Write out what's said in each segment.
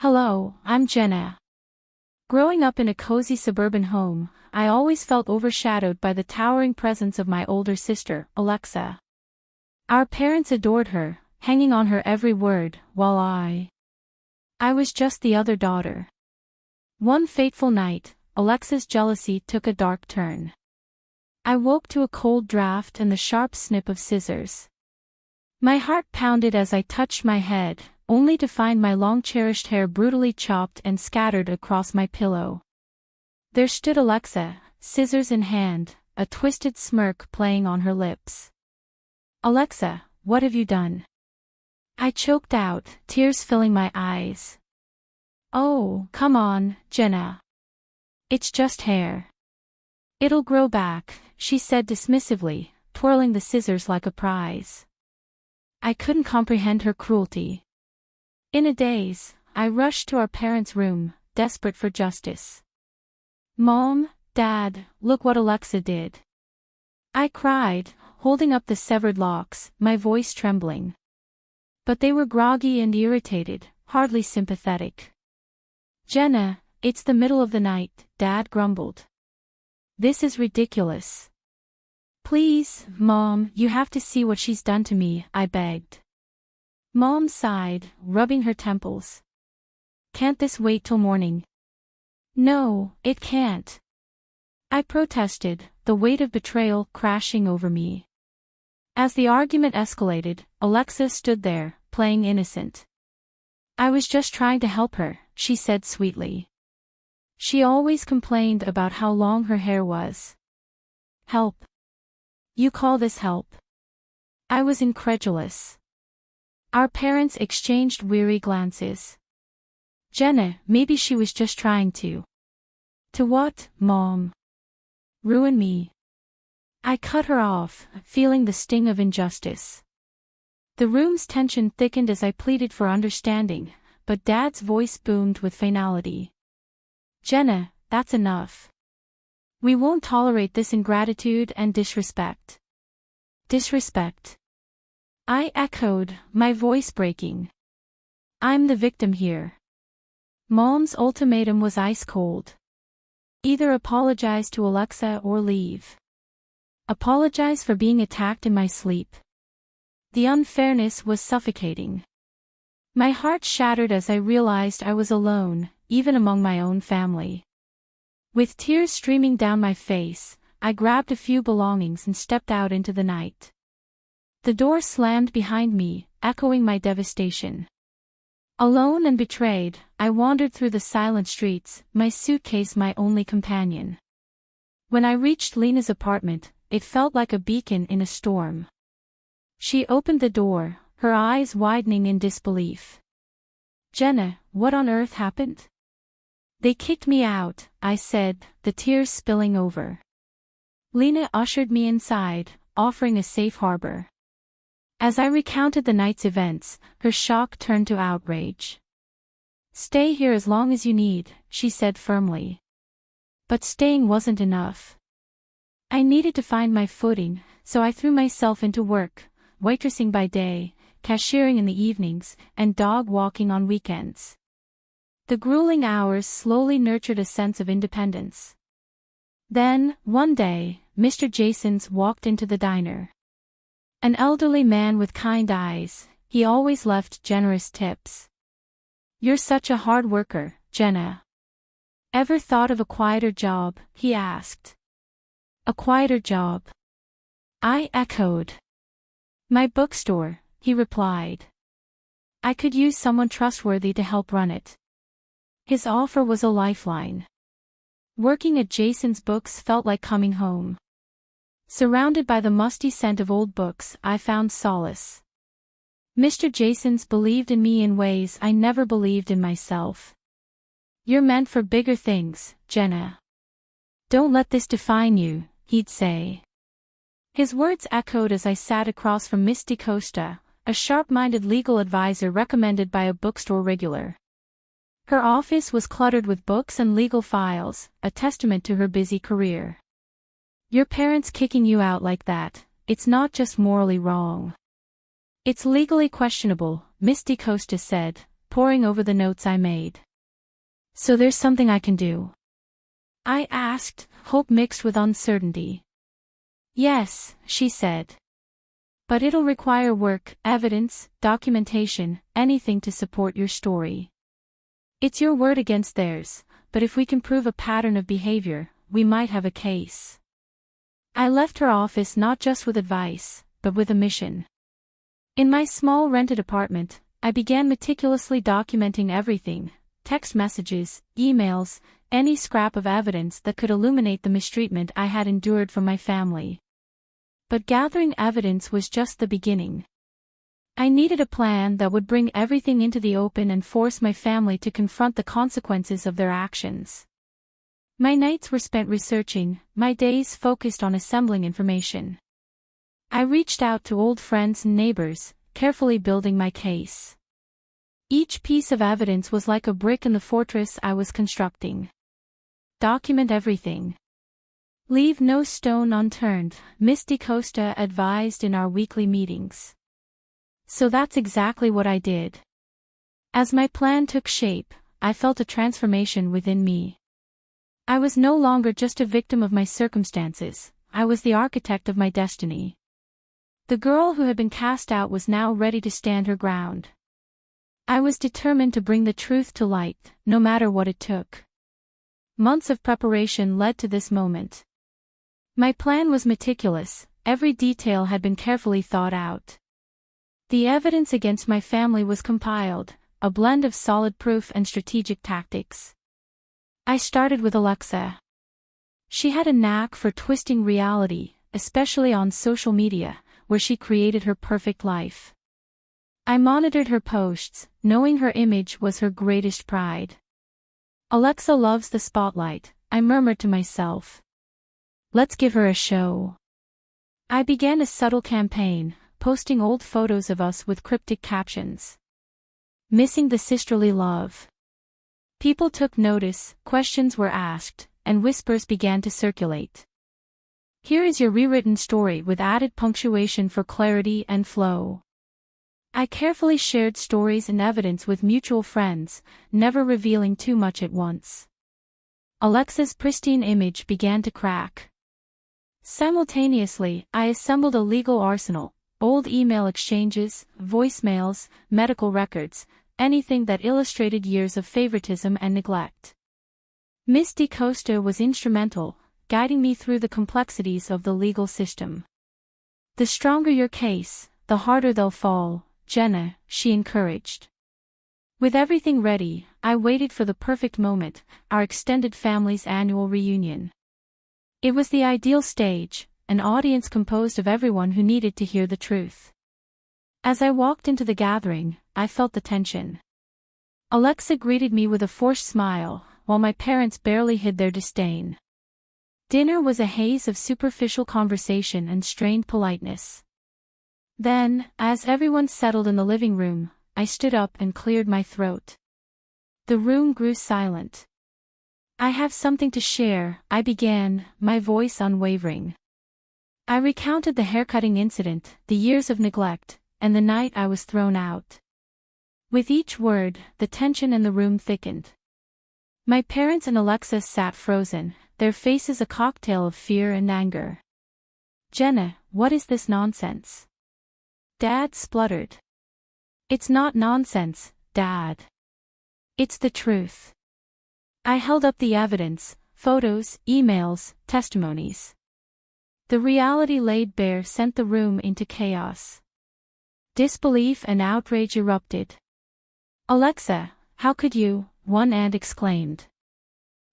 Hello, I'm Jenna. Growing up in a cozy suburban home, I always felt overshadowed by the towering presence of my older sister, Alexa. Our parents adored her, hanging on her every word, while I was just the other daughter. One fateful night, Alexa's jealousy took a dark turn. I woke to a cold draft and the sharp snip of scissors. My heart pounded as I touched my head, only to find my long-cherished hair brutally chopped and scattered across my pillow. There stood Alexa, scissors in hand, a twisted smirk playing on her lips. "Alexa, what have you done?" I choked out, tears filling my eyes. "Oh, come on, Jenna. It's just hair. It'll grow back," she said dismissively, twirling the scissors like a prize. I couldn't comprehend her cruelty. In a daze, I rushed to our parents' room, desperate for justice. "Mom, Dad, look what Alexa did," I cried, holding up the severed locks, my voice trembling. But they were groggy and irritated, hardly sympathetic. "Jenna, it's the middle of the night," Dad grumbled. "This is ridiculous." "Please, Mom, you have to see what she's done to me," I begged. Mom sighed, rubbing her temples. "Can't this wait till morning?" "No, it can't," I protested, the weight of betrayal crashing over me. As the argument escalated, Alexa stood there, playing innocent. "I was just trying to help her," she said sweetly. She always complained about how long her hair was. "Help? You call this help?" I was incredulous. Our parents exchanged weary glances. "Jenna, maybe she was just trying to." "To what, Mom?" "Ruin me." I cut her off, feeling the sting of injustice. The room's tension thickened as I pleaded for understanding, but Dad's voice boomed with finality. "Jenna, that's enough. We won't tolerate this ingratitude and disrespect." "Disrespect?" I echoed, my voice breaking. "I'm the victim here." Mom's ultimatum was ice cold. "Either apologize to Alexa or leave. Apologize for being attacked in my sleep." The unfairness was suffocating. My heart shattered as I realized I was alone, even among my own family. With tears streaming down my face, I grabbed a few belongings and stepped out into the night. The door slammed behind me, echoing my devastation. Alone and betrayed, I wandered through the silent streets, my suitcase my only companion. When I reached Lena's apartment, it felt like a beacon in a storm. She opened the door, her eyes widening in disbelief. "Jenna, what on earth happened?" "They kicked me out," I said, the tears spilling over. Lena ushered me inside, offering a safe harbor. As I recounted the night's events, her shock turned to outrage. "Stay here as long as you need," she said firmly. But staying wasn't enough. I needed to find my footing, so I threw myself into work, waitressing by day, cashiering in the evenings, and dog walking on weekends. The grueling hours slowly nurtured a sense of independence. Then, one day, Mr. Jasons walked into the diner. An elderly man with kind eyes, he always left generous tips. "You're such a hard worker, Jenna. Ever thought of a quieter job?" he asked. "A quieter job?" I echoed. "My bookstore," he replied. "I could use someone trustworthy to help run it." His offer was a lifeline. Working at Jason's Books felt like coming home. Surrounded by the musty scent of old books, I found solace. Mr. Jasons believed in me in ways I never believed in myself. "You're meant for bigger things, Jenna. Don't let this define you," he'd say. His words echoed as I sat across from Miss DeCosta, a sharp-minded legal advisor recommended by a bookstore regular. Her office was cluttered with books and legal files, a testament to her busy career. "Your parents kicking you out like that, it's not just morally wrong. It's legally questionable," Miss DeCosta said, poring over the notes I made. "So there's something I can do?" I asked, hope mixed with uncertainty. "Yes," she said. "But it'll require work, evidence, documentation, anything to support your story. It's your word against theirs, but if we can prove a pattern of behavior, we might have a case." I left her office not just with advice, but with a mission. In my small rented apartment, I began meticulously documenting everything: text messages, emails, any scrap of evidence that could illuminate the mistreatment I had endured from my family. But gathering evidence was just the beginning. I needed a plan that would bring everything into the open and force my family to confront the consequences of their actions. My nights were spent researching, my days focused on assembling information. I reached out to old friends and neighbors, carefully building my case. Each piece of evidence was like a brick in the fortress I was constructing. "Document everything. Leave no stone unturned," Miss DeCosta advised in our weekly meetings. So that's exactly what I did. As my plan took shape, I felt a transformation within me. I was no longer just a victim of my circumstances, I was the architect of my destiny. The girl who had been cast out was now ready to stand her ground. I was determined to bring the truth to light, no matter what it took. Months of preparation led to this moment. My plan was meticulous, every detail had been carefully thought out. The evidence against my family was compiled, a blend of solid proof and strategic tactics. I started with Alexa. She had a knack for twisting reality, especially on social media, where she created her perfect life. I monitored her posts, knowing her image was her greatest pride. "Alexa loves the spotlight," I murmured to myself. "Let's give her a show." I began a subtle campaign, posting old photos of us with cryptic captions. "Missing the sisterly love." People took notice, questions were asked, and whispers began to circulate. "Here is your rewritten story with added punctuation for clarity and flow." I carefully shared stories and evidence with mutual friends, never revealing too much at once. Alexa's pristine image began to crack. Simultaneously, I assembled a legal arsenal: old email exchanges, voicemails, medical records, anything that illustrated years of favoritism and neglect. Miss DeCosta was instrumental, guiding me through the complexities of the legal system. "The stronger your case, the harder they'll fall, Jenna," she encouraged. With everything ready, I waited for the perfect moment, our extended family's annual reunion. It was the ideal stage, an audience composed of everyone who needed to hear the truth. As I walked into the gathering, I felt the tension. Alexa greeted me with a forced smile, while my parents barely hid their disdain. Dinner was a haze of superficial conversation and strained politeness. Then, as everyone settled in the living room, I stood up and cleared my throat. The room grew silent. "I have something to share," I began, my voice unwavering. I recounted the haircutting incident, the years of neglect, and the night I was thrown out. With each word, the tension in the room thickened. My parents and Alexa sat frozen, their faces a cocktail of fear and anger. "Jenna, what is this nonsense?" Dad spluttered. "It's not nonsense, Dad. It's the truth." I held up the evidence: photos, emails, testimonies. The reality laid bare sent the room into chaos. Disbelief and outrage erupted. "Alexa, how could you?" one aunt exclaimed.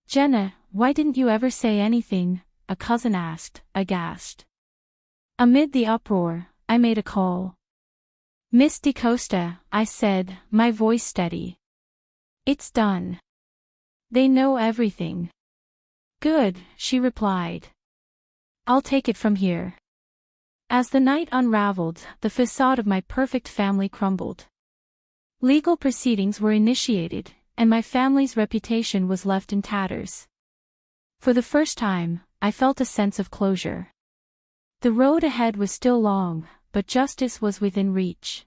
"Jenna, why didn't you ever say anything?" a cousin asked, aghast. Amid the uproar, I made a call. "Miss DeCosta," I said, my voice steady. "It's done. They know everything." "Good," she replied. "I'll take it from here." As the night unraveled, the facade of my perfect family crumbled. Legal proceedings were initiated, and my family's reputation was left in tatters. For the first time, I felt a sense of closure. The road ahead was still long, but justice was within reach.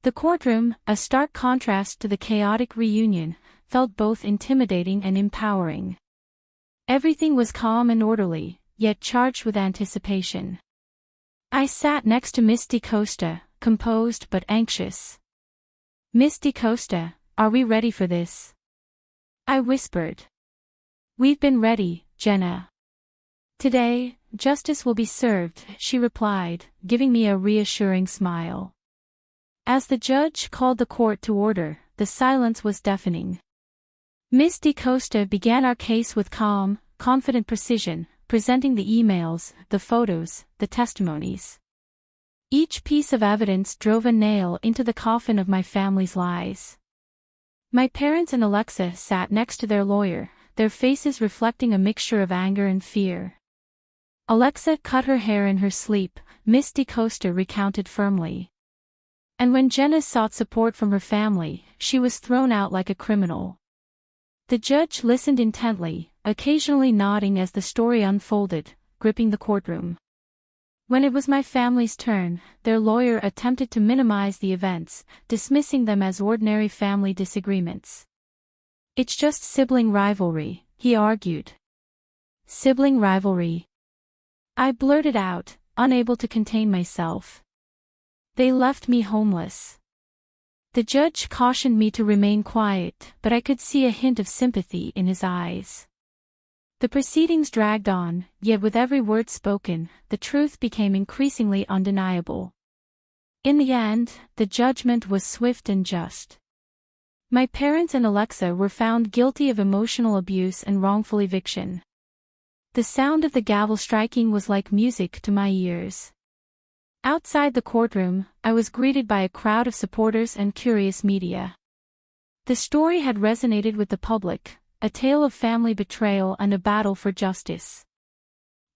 The courtroom, a stark contrast to the chaotic reunion, felt both intimidating and empowering. Everything was calm and orderly, yet charged with anticipation. I sat next to Miss DaCosta, composed but anxious. "Miss DaCosta, are we ready for this?" I whispered. "We've been ready, Jenna. Today, justice will be served," she replied, giving me a reassuring smile. As the judge called the court to order, the silence was deafening. Miss DaCosta began our case with calm, confident precision, presenting the emails, the photos, the testimonies. Each piece of evidence drove a nail into the coffin of my family's lies. My parents and Alexa sat next to their lawyer, their faces reflecting a mixture of anger and fear. Alexa cut her hair in her sleep, Miss DaCosta recounted firmly. And when Jenna sought support from her family, she was thrown out like a criminal. The judge listened intently, occasionally nodding as the story unfolded, gripping the courtroom. When it was my family's turn, their lawyer attempted to minimize the events, dismissing them as ordinary family disagreements. "It's just sibling rivalry," he argued. "Sibling rivalry?" I blurted out, unable to contain myself. "They left me homeless." The judge cautioned me to remain quiet, but I could see a hint of sympathy in his eyes. The proceedings dragged on, yet with every word spoken, the truth became increasingly undeniable. In the end, the judgment was swift and just. My parents and Alexa were found guilty of emotional abuse and wrongful eviction. The sound of the gavel striking was like music to my ears. Outside the courtroom, I was greeted by a crowd of supporters and curious media. The story had resonated with the public, a tale of family betrayal and a battle for justice.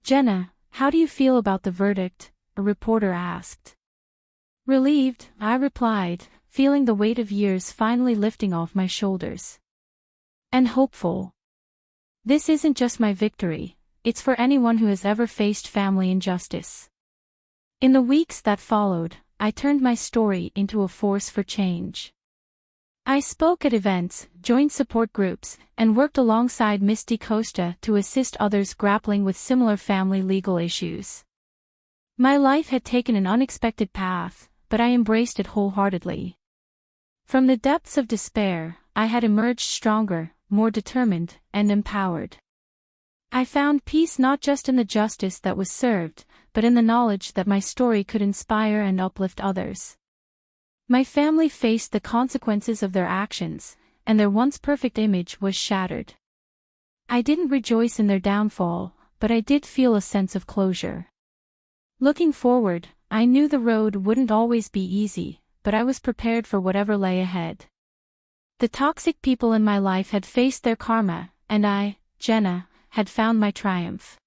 "Jenna, how do you feel about the verdict?" a reporter asked. "Relieved," I replied, feeling the weight of years finally lifting off my shoulders. "And hopeful. This isn't just my victory, it's for anyone who has ever faced family injustice." In the weeks that followed, I turned my story into a force for change. I spoke at events, joined support groups, and worked alongside Miss DaCosta to assist others grappling with similar family legal issues. My life had taken an unexpected path, but I embraced it wholeheartedly. From the depths of despair, I had emerged stronger, more determined, and empowered. I found peace not just in the justice that was served, but in the knowledge that my story could inspire and uplift others. My family faced the consequences of their actions, and their once perfect image was shattered. I didn't rejoice in their downfall, but I did feel a sense of closure. Looking forward, I knew the road wouldn't always be easy, but I was prepared for whatever lay ahead. The toxic people in my life had faced their karma, and I, Jenna, had found my triumph.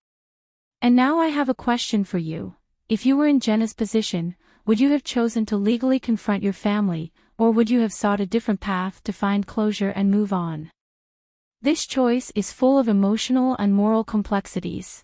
And now I have a question for you. If you were in Jenna's position, would you have chosen to legally confront your family, or would you have sought a different path to find closure and move on? This choice is full of emotional and moral complexities.